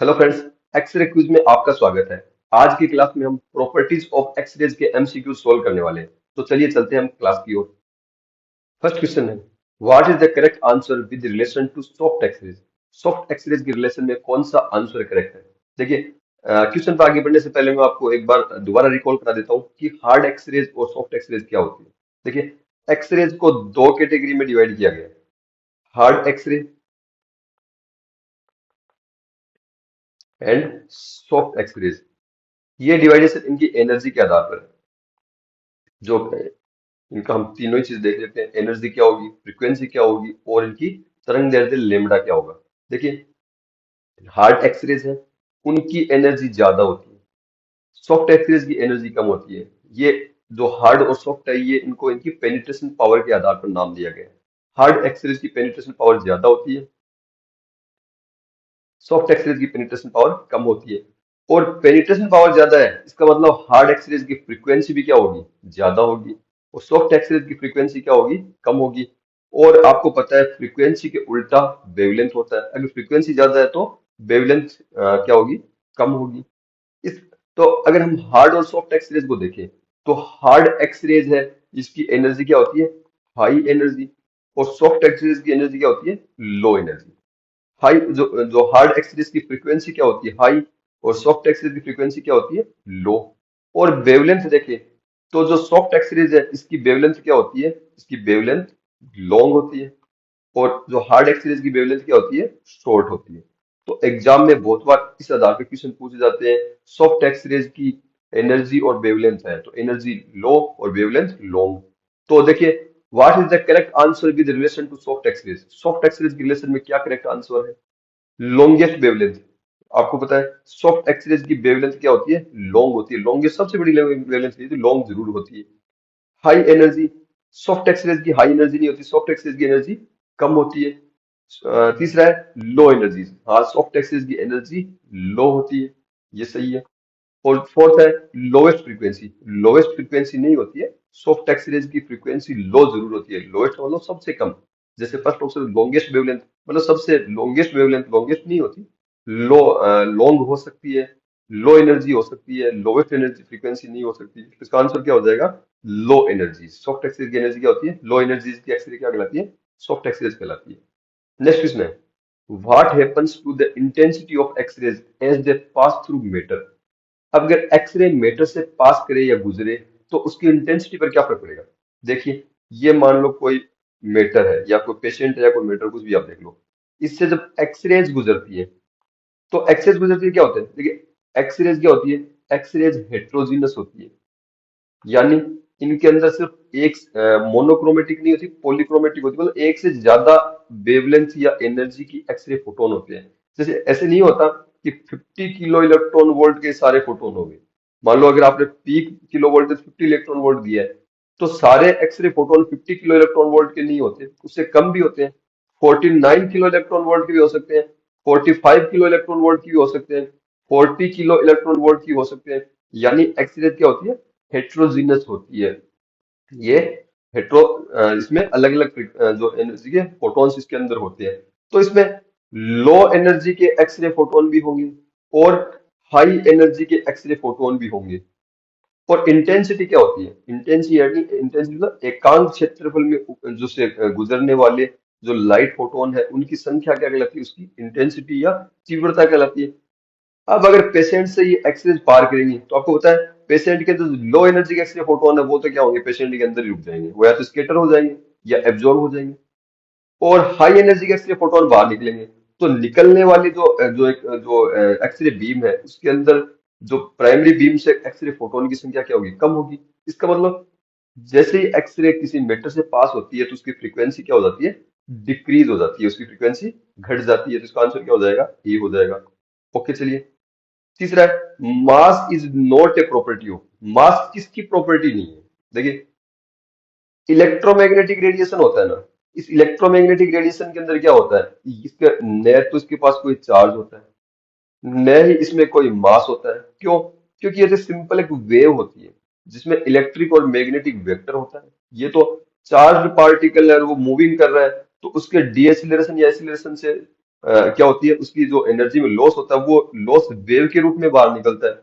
Hello friends, x ray quiz में आपका स्वागत है। आज की क्लास में हम प्रॉपर्टीज ऑफ एक्सरेज के एमसीक्यू सोल्व करने वाले हैं। तो चलिए चलते हैं हम क्लास की ओर। फर्स्ट क्वेश्चन है, what is the correct answer with relation to soft X-rays. Soft X-rays के रिलेशन में कौन सा आंसर करेक्ट है। देखिए, क्वेश्चन पर आगे बढ़ने से पहले मैं आपको एक बार दोबारा रिकॉल करा देता हूँ कि हार्ड एक्सरेज और सॉफ्ट एक्सरेज क्या होती है। देखिए, एक्सरेज को दो कैटेगरी में डिवाइड किया गया है, hard X-ray and soft X-rays. ये डिवाइडेशन इनकी एनर्जी के आधार पर है। जो इनका हम तीनों ही चीज देख लेते हैं, एनर्जी क्या होगी, फ्रीक्वेंसी क्या होगी और इनकी तरंग दैर्ध्य लेमड़ा क्या होगा। देखिए, हार्ड एक्सरेज है, उनकी एनर्जी ज्यादा होती है, सॉफ्ट एक्सरेज की एनर्जी कम होती है। ये जो हार्ड और सॉफ्ट है, ये इनको इनकी पेनिट्रेशन पावर के आधार पर नाम दिया गया है। हार्ड एक्सरेज की पेनिट्रेशन पावर ज्यादा होती है, सॉफ्ट एक्सरेज की पेनिट्रेशन पावर कम होती है। और पेनिट्रेशन पावर ज्यादा है, इसका मतलब हार्ड एक्सरेज की फ्रीक्वेंसी भी क्या होगी, ज्यादा होगी। और सॉफ्ट एक्सरेज की फ्रीक्वेंसी क्या होगी, कम होगी। और आपको पता है फ्रीक्वेंसी के उल्टा वेवलेंथ होता है, अगर फ्रीक्वेंसी ज्यादा है तो वेवलेंथ क्या होगी, कम होगी। इस तो अगर हम हार्ड और सॉफ्ट एक्सरेज को देखें, तो हार्ड एक्सरेज है, इसकी एनर्जी क्या होती है, हाई एनर्जी। और सॉफ्ट एक्सरेज की एनर्जी क्या होती है, लो एनर्जी। हाई जो जो हार्ड एक्सिस की फ्रीक्वेंसी क्या होती है, हाई। और सॉफ्ट एक्सिस की फ्रीक्वेंसी क्या होती है, लो। और वेवलेंथ देखें, तो जो सॉफ्ट एक्सिस है, इसकी वेवलेंथ क्या होती है, इसकी वेवलेंथ लॉन्ग होती है। और जो हार्ड एक्सिस की वेवलेंथ क्या होती है, शॉर्ट होती है। तो एग्जाम में बहुत बार इस आधार पर क्वेश्चन पूछे जाते हैं। सॉफ्ट एक्सिस की एनर्जी और वेवलेंथ है, तो एनर्जी लो और वेवलेंथ लॉन्ग। तो देखिए, what is the correct answer with relation to soft X-rays. Soft X-rays के रिलेशन में क्या करेक्ट आंसर है, लॉन्गेस्ट वेवलेंथ। आपको पता है सॉफ्ट एक्सरेज की वेवलेंथ क्या होती है, लॉन्ग होती है। लॉन्गेस्ट सबसे बड़ी वेवलेंथ तो लॉन्ग जरूर होती है। हाई एनर्जी, सॉफ्ट एक्सरेज की हाई एनर्जी नहीं होती, सॉफ्ट एक्सरेज की एनर्जी कम होती है। तीसरा है लो एनर्जी, हाँ सॉफ्ट एक्सरेज की एनर्जी लो होती है, ये सही है। और फोर्थ है लोएस्ट फ्रीक्वेंसी, लोएस्ट फ्रीक्वेंसी नहीं होती है, सॉफ्ट एक्सरेज की फ्रीक्वेंसी लो जरूर होती है। लोएस्ट मतलब सबसे कम। जैसे फर्स्ट ऑप्शन लॉन्गेस्ट वेवलेंथ, मतलब सबसे लॉन्गेस्ट वेवलेंथ लॉन्गेस्ट नहीं होती, लो लॉन्ग हो सकती है, लो एनर्जी हो सकती है, लोएस्ट एनर्जी फ्रीक्वेंसी नहीं हो सकती। इसका आंसर क्या हो जाएगा, लो एनर्जी। सॉफ्ट एक्सरेज की एनर्जी क्या होती है, लो एनर्जी की एक्सरे क्या कहलाती है, सॉफ्ट एक्सरेज कहलाती है। नेक्स्ट क्वेश्चन है, what happens to the intensity of X-rays as they pass through matter. अब अगर एक्सरे मेटर से पास करे या गुजरे, तो उसकी इंटेंसिटी पर क्या फर्क पड़ेगा। देखिए, ये मान लो कोई मेटर है या कोई पेशेंट है या कोई मेटर, कुछ भी आप देख लो। इससे जब एक्सरेज गुजरती है, तो एक्सरेज गुजरती है क्या होता है, देखिए एक्सरेज क्या होती है, एक्सरेज हेट्रोजीनस होती है। यानी इनके अंदर सिर्फ एक मोनोक्रोमेटिक नहीं होती, पॉलीक्रोमेटिक होती है। मतलब एक से ज्यादा वेवलेंथ या एनर्जी की एक्सरे फोटोन होते हैं। जैसे ऐसे नहीं होता कि 50 किलो इलेक्ट्रॉन वोल्ट के सारे फोटोन हो गए। मान लो अगर आपने peak kilo voltage 50 electron volt दिया है, तो सारे x ray photon 50 kilo electron volt के नहीं होते, उससे कम भी होते हैं। 49 किलो इलेक्ट्रॉन वोल्ट के भी हो सकते हैं, 45 किलो इलेक्ट्रॉन वोल्ट की भी हो सकते हैं, 40 किलो इलेक्ट्रॉन वोल्ट की हो सकते हैं। यानी एक्सरे क्या होती है, हेट्रोजीनस होती है। ये हेट्रो इसमें अलग अलग जो एनर्जी के फोटॉन्स इसके अंदर होते हैं। तो इसमें लो एनर्जी के एक्सरे फोटोन भी होंगे और हाई एनर्जी के एक्सरे फोटोन भी होंगे। और इंटेंसिटी क्या होती है, इंटेंसिटी इंटेंसिटी मतलब एकांक क्षेत्रफल में जो से गुजरने वाले जो लाइट फोटोन है, उनकी संख्या क्या कहलाती है, उसकी इंटेंसिटी या तीव्रता कहलाती है। अब अगर पेशेंट से ये एक्सरेज पार करेंगी, तो आपको पता है पेशेंट के जो लो एनर्जी के एक्सरे फोटोन है, वो तो क्या होंगे, पेशेंट के अंदर ही रुक जाएंगे, वो या तो स्केटर हो जाएंगे या एब्जॉर्ब हो जाएंगे। और हाई एनर्जी के एक्सरे फोटोन बाहर निकलेंगे। तो निकलने वाली जो एक्सरे बीम है, उसके अंदर जो प्राइमरी बीम से एक्सरे फोटोन की संख्या क्या होगी, कम होगी। इसका मतलब जैसे ही एक्सरे किसी मेटर से पास होती है, तो उसकी फ्रीक्वेंसी क्या हो जाती है, डिक्रीज हो जाती है, उसकी फ्रीक्वेंसी घट जाती है। तो इसका आंसर क्या हो जाएगा, ए हो जाएगा। ओके चलिए, तीसरा है mass is not a property of. Mass किसकी प्रॉपर्टी नहीं है। देखिए, इलेक्ट्रोमैग्नेटिक रेडिएशन होता है ना, इस इलेक्ट्रोमैग्नेटिक रेडिएशन के अंदर क्या होता है, इसके न तो इसके पास कोई चार्ज होता है, न ही इसमें कोई मास होता है। क्यों, क्योंकि ये तो सिंपल एक वेव होती है, जिसमें इलेक्ट्रिक और मैग्नेटिक वेक्टर होता है। ये तो चार्ज पार्टिकल है और वो मूविंग कर रहा है, तो उसके डीएसिलरेशन या एसिलरेशन से क्या होती है, उसकी जो एनर्जी में लॉस होता है वो लॉस वेव के रूप में बाहर निकलता है।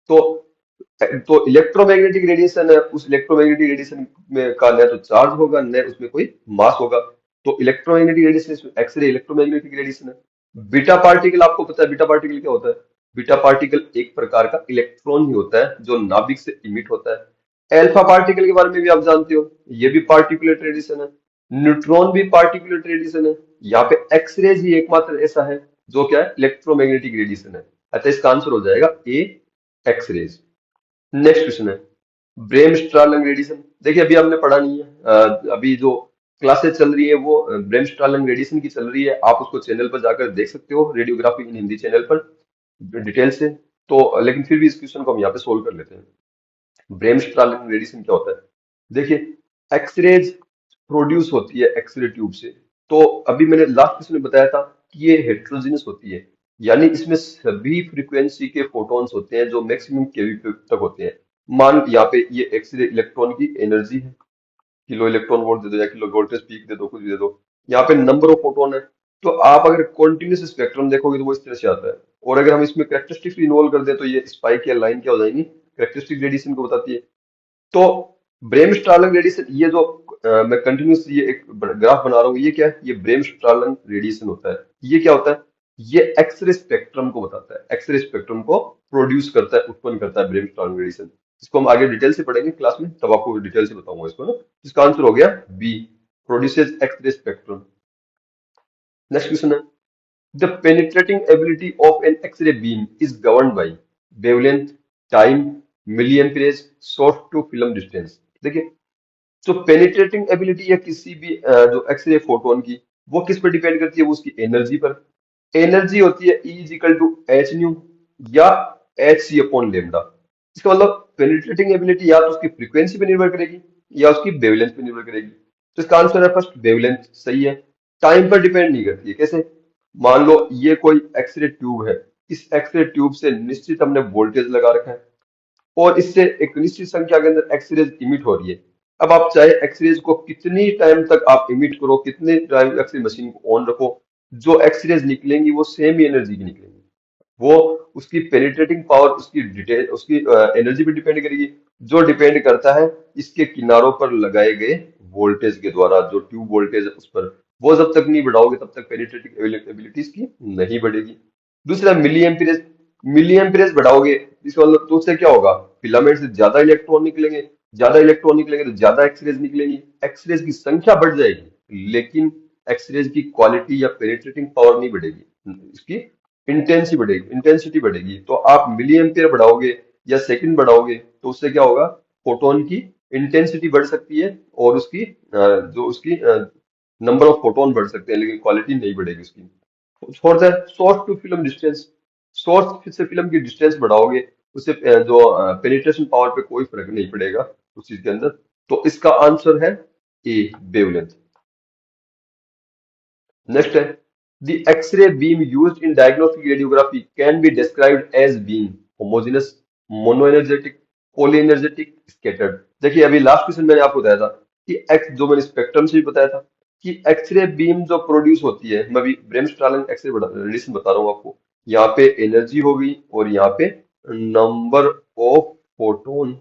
तो इलेक्ट्रोमैग्नेटिक रेडिएशन है, उस इलेक्ट्रोमैग्नेटिक रेडिएशन में का न तो चार्ज होगा न उसमें कोई मास होगा। तो electromagnetic radiation X-ray electromagnetic radiation है। बीटा पार्टिकल, आपको पता है बीटा पार्टिकल क्या होता है? बीटा पार्टिकल एक प्रकार का इलेक्ट्रॉन ही होता है जो नाभिक से इमिट होता है। अल्फा पार्टिकल के बारे में भी आप जानते हो, ये भी पार्टिकुलर रेडिएशन है। न्यूट्रॉन भी पार्टिकुलर रेडिएशन है। यहाँ पे एक्सरेज ही एकमात्र ऐसा है जो क्या है, इलेक्ट्रोमैग्नेटिक रेडिएशन है। अतः इसका आंसर हो जाएगा ए, एक्सरेज। नेक्स्ट क्वेश्चन है ब्रेमस्ट्रालंग रेडिएशन। देखिए अभी हमने पढ़ा नहीं है, अभी जो क्लासेस चल रही है वो ब्रेमस्ट्रालंग रेडिएशन की चल रही है। आप उसको चैनल पर जाकर देख सकते हो, रेडियोग्राफी इन हिंदी चैनल पर डिटेल से। तो लेकिन फिर भी इस क्वेश्चन को हम यहाँ पे सोल्व कर लेते हैं। ब्रेमस्ट्रालंग रेडिएशन क्या होता है? देखिए एक्सरेज प्रोड्यूस होती है एक्सरे ट्यूब से। तो अभी मैंने लास्ट क्वेश्चन में बताया था कि ये हेट्रोजीनस होती है, यानी इसमें सभी फ्रीक्वेंसी के फोटॉन्स होते हैं जो मैक्सिमम केवी तक होते हैं। मान यहाँ पे ये एक्सरे इलेक्ट्रॉन की एनर्जी है, किलो इलेक्ट्रॉन वोल्ट दे दो या किलो वोल्टेज पीक दे दो, कुछ भी दे दो। यहाँ पे नंबर ऑफ फोटोन है। तो आप अगर कॉन्टिन्यूस स्पेक्ट्रम देखोगे तो वो इस तरह से आता है। और अगर हम इसमें करेक्टरिस्टिक्स इन्वॉल्व कर दें तो ये स्पाइक या लाइन क्या हो जाएंगी, करेक्टरिस्टिक रेडिएशन को बताती है। तो ब्रेमस्ट्रालंग रेडिएशन, ये जो मैं कंटिन्यूस ये एक ग्राफ बना रहा हूँ, ये क्या है, ये ब्रेमस्ट्रालंग रेडिएशन होता है। ये क्या होता है? ये एक्सरे स्पेक्ट्रम को बताता है, एक्सरे स्पेक्ट्रम को प्रोड्यूस करता है, उत्पन्न करता है ब्रेमस्ट्रालंग रेडिएशन। इसको हम आगे डिटेल से पढ़ेंगे क्लास में, तब आपको डिटेल से बताऊंगा इसको ना। इसका आंसर हो गया B, produces x-ray spectrum. Next question है the penetrating ability of an x-ray beam is governed by wavelength, time, milliamperage, short to film distance. देखिए तो पेनिट्रेटिंग एबिलिटी या किसी भी जो एक्सरे फोटोन की, वो किस पर डिपेंड करती है? वो उसकी एनर्जी पर। एनर्जी होती है E equal to H nu या एच सी अपॉन लेमडा। इसका मतलब पेनिट्रेटिंग एबिलिटी या तो उसकी फ्रीक्वेंसी पे निर्भर करेगी या उसकी वेवलेंथ पे निर्भर करेगी। तो इसका आंसर है फर्स्ट वेवलेंथ, सही है। टाइम पर डिपेंड नहीं करती है, कैसे? मान लो ये कोई एक्सरे ट्यूब है, इस एक्सरे ट्यूब से निश्चित हमने वोल्टेज लगा रखा है और इससे एक निश्चित संख्या के अंदर एक्सरेज इमिट हो रही है। अब आप चाहे एक्सरेज को कितनी टाइम तक आप इमिट करो, कितने टाइम एक्सरे मशीन को ऑन रखो, जो एक्सरेज निकलेंगी वो सेम ही एनर्जी की निकलेंगी। वो उसकी पेनिट्रेटिंग पावर उसकी डिटेल उसकी एनर्जी पे डिपेंड करेगी, जो डिपेंड करता है इसके किनारों पर लगाए गए वोल्टेज के द्वारा। जो ट्यूब वोल्टेज है उस पर, वो जब तक नहीं बढ़ाओगे तब तक पेनिट्रेटिंग एबिलिटी की नहीं बढ़ेगी। दूसरा मिली एम्पीरेज, मिली एम्पीरेज बढ़ाओगे इसका मतलब तो उससे क्या होगा, फिलामेंट से ज्यादा इलेक्ट्रॉन निकलेंगे, ज्यादा इलेक्ट्रॉन निकलेंगे तो ज्यादा एक्सरेज निकलेंगी, एक्सरेज की संख्या बढ़ जाएगी लेकिन एक्सरेज की क्वालिटी या पेनिट्रेटिंग पावर नहीं बढ़ेगी, इसकी इंटेंसिटी बढ़ेगी। तो आप मिली एम्पियर बढ़ाओगे या सेकंड बढ़ाओगे तो उससे क्या होगा, फोटोन की इंटेंसिटी बढ़ सकती है और उसकी जो उसकी नंबर ऑफ फोटोन बढ़ सकते हैं लेकिन क्वालिटी नहीं बढ़ेगी उसकी। फोर्थ है short to film distance. Short से फिल्म की डिस्टेंस बढ़ाओगे उससे जो पेनिट्रेशन पावर पे कोई फर्क नहीं पड़ेगा उस चीज के अंदर। तो इसका आंसर है ए, वेवलेंथ। नेक्स्ट है the X-ray beam used in diagnostic radiography can be described as being homogeneous, mono energetic, poly energetic, scattered. देखिए अभी लास्ट क्वेश्चन मैंने आपको बताया था कि एक्स, जो मैंने स्पेक्ट्रम से भी बताया था कि एक्सरे बीम जो प्रोड्यूस होती है, मैं अभी ब्रेमस्ट्रालन एक्सरे रेडिएशन बता रहा हूँ आपको। यहाँ पे एनर्जी होगी और यहाँ पे number of photon,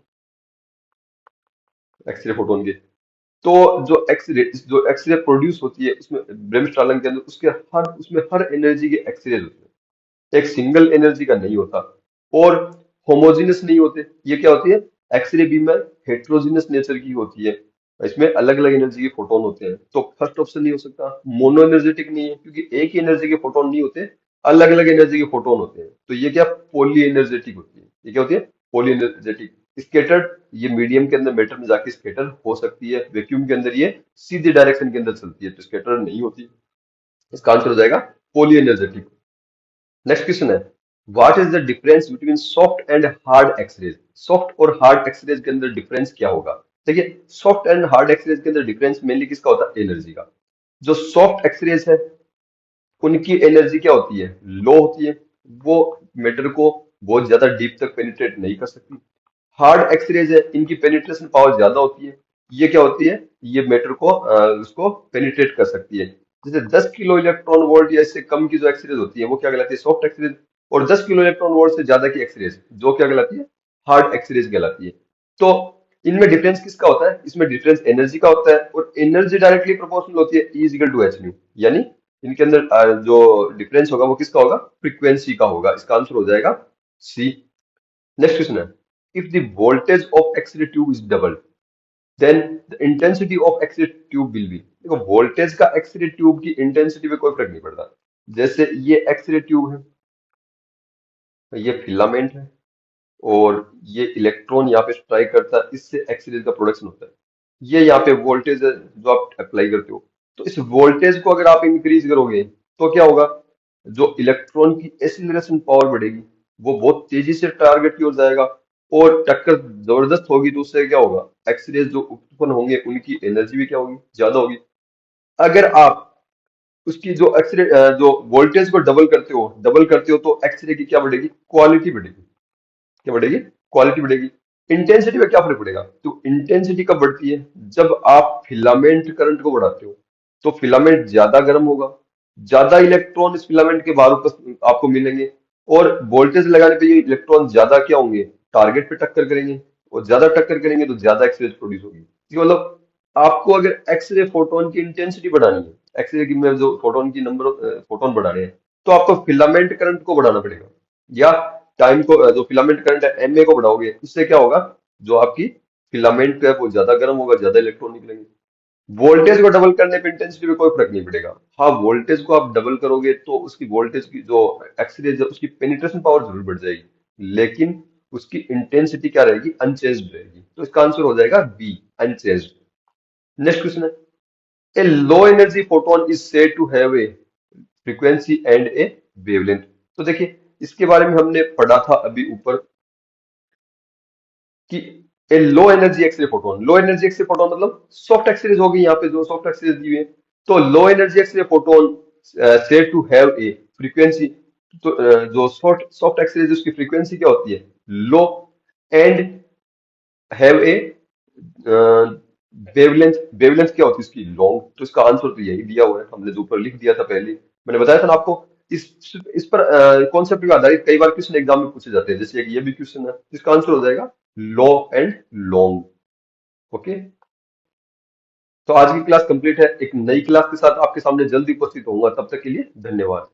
x ray photon के। तो जो एक्सरे प्रोड्यूस होती है उसमें ब्रेमस्ट्रालन के अंदर उसमें हर एनर्जी के एक्सरे होते हैं, एक सिंगल एनर्जी का नहीं होता। और होमोजीनस नहीं होते, ये क्या होती है, एक्सरे बीम में हेट्रोजीनस नेचर की होती है, इसमें अलग अलग एनर्जी के फोटोन होते हैं। तो फर्स्ट ऑप्शन नहीं हो सकता। मोनो एनर्जेटिक नहीं है क्योंकि एक ही एनर्जी के फोटोन नहीं होते, अलग अलग एनर्जी के फोटोन होते हैं। तो ये क्या, पॉली एनर्जेटिक होती है। ये क्या होती है, पॉली एनर्जेटिक। स्केटर्ड, ये मीडियम के अंदर मैटर में जाके स्केटर हो सकती है, वैक्यूम के अंदर ये सीधे डायरेक्शन के अंदर चलती है तो स्केटर नहीं होती। इसका आंसर हो जाएगा पॉली एनर्जेटिक। नेक्स्ट क्वेश्चन है what is the difference between soft and hard X-rays. Soft और हार्ड एक्सरेज के अंदर डिफरेंस क्या होगा? देखिए सॉफ्ट एंड हार्ड एक्सरेज के अंदर डिफरेंस मेनली किसका होता है, एनर्जी का। जो सॉफ्ट एक्सरेज है उनकी एनर्जी क्या होती है, लो होती है, वो मैटर को बहुत ज्यादा डीप तक पेनिट्रेट नहीं कर सकती। हार्ड एक्सरेज है, इनकी पेनिट्रेशन पावर ज्यादा होती है, ये क्या होती है, ये मैटर को उसको पेनिट्रेट कर सकती है। जैसे 10 किलो इलेक्ट्रॉन वोल्ट या इससे कम की जो एक्सरेज होती है वो क्या कहलाती है, सॉफ्ट एक्सरेज। और 10 किलो इलेक्ट्रॉन वोल्ट से ज्यादा की एक्सरेज जो क्या कहलाती है, हार्ड एक्सरेज कहलाती है। तो इनमें डिफरेंस किसका होता है, इसमें डिफरेंस एनर्जी का होता है, और एनर्जी डायरेक्टली प्रोपोर्शनल होती है E is equal to H nu. यानी इनके अंदर जो डिफरेंस होगा वो किसका होगा, फ्रीक्वेंसी का होगा। इसका आंसर हो जाएगा सी। नेक्स्ट क्वेश्चन है, if the voltage of X-ray tube is double then the intensity of X-ray tube will be. देखो वोल्टेज का एक्सरे ट्यूब की इंटेंसिटी पे कोई फर्क नहीं पड़ता। जैसे ये एक्सरे ट्यूब है, ये फिलामेंट है, और ये इलेक्ट्रॉन यहाँ पे स्ट्राइक करता है, इससे एक्सरे का प्रोडक्शन होता है। ये यहाँ पे वोल्टेज है जो आप अप्लाई करते हो। तो इस वोल्टेज को अगर आप इंक्रीज करोगे तो क्या होगा, जो इलेक्ट्रॉन की एसिलरेशन पावर बढ़ेगी, वो बहुत तेजी से टारगेट की ओर जाएगा, और टक्कर जबरदस्त होगी। तो उससे क्या होगा, एक्सरेज जो उत्पन्न होंगे उनकी एनर्जी भी क्या होगी, ज्यादा होगी। अगर आप उसकी जो एक्सरे जो वोल्टेज को डबल करते हो तो एक्सरे की क्या बढ़ेगी, क्वालिटी बढ़ेगी। क्या बढ़ेगी, क्वालिटी बढ़ेगी। इंटेंसिटी में क्या फर्क पड़ेगा, तो इंटेंसिटी कब बढ़ती है, जब आप फिलामेंट करंट को बढ़ाते हो। तो फिलामेंट ज्यादा गर्म होगा, ज्यादा इलेक्ट्रॉन इस फिलामेंट के बाहर आपको मिलेंगे, और वोल्टेज लगाने पे ये इलेक्ट्रॉन ज्यादा क्या होंगे, टारगेट पे टक्कर करेंगे, और ज्यादा टक्कर करेंगे तो ज्यादा एक्सरे प्रोड्यूस होगी। इसका मतलब आपको अगर एक्सरे फोटोन की इंटेंसिटी बढ़ानी है, एक्सरे की में जो फोटोन की नंबर फोटोन बढ़ाने हैं, तो आपको फिलामेंट करंट को बढ़ाना पड़ेगा, या टाइम को जो फिलामेंट करंट है एमए को बढ़ाओगे। इससे क्या होगा, जो आपकी फिलामेंट है वो ज्यादा गर्म होगा, ज्यादा इलेक्ट्रॉन निकलेंगे। वोल्टेज को डबल करने पे इंटेंसिटी में कोई फर्क नहीं पड़ेगा। हाँ, वोल्टेज को आप डबल करोगे तो उसकी वोल्टेज की जो एक्सरेज है उसकी पेनिट्रेशन पावर जरूर बढ़ जाएगी, लेकिन उसकी इंटेंसिटी क्या रहेगी, अनचेंज्ड रहेगी। तो इसका आंसर हो जाएगा बी, अनचेंज्ड। नेक्स्ट क्वेश्चन है, a low energy photon is said to have a frequency and a wavelength. तो देखिए इसके बारे में हमने पढ़ा था अभी ऊपर कि a low energy x-ray photon, low energy x-ray photon मतलब सॉफ्ट एक्सरेज होगी, यहाँ पे जो सॉफ्ट एक्सरेज दी हुई है। तो low energy x-ray photon said to have a frequency. तो जो सॉफ्ट सॉफ्ट एक्सरेज उसकी फ्रीक्वेंसी क्या होती है, low, and have a wavelength, wavelength क्या होती है इसकी, लॉन्ग। तो इसका आंसर तो यही दिया हुआ है, हमने जो ऊपर लिख दिया था पहले, मैंने बताया था ना आपको। इस पर कॉन्सेप्ट पे आधारित कई बार क्वेश्चन एग्जाम में पूछे जाते हैं, जैसे एक ये भी क्वेश्चन है। इसका आंसर हो जाएगा लो एंड लॉन्ग। ओके, तो आज की क्लास कंप्लीट है। एक नई क्लास के साथ आपके सामने जल्दी उपस्थित होऊंगा, तब तक के लिए धन्यवाद।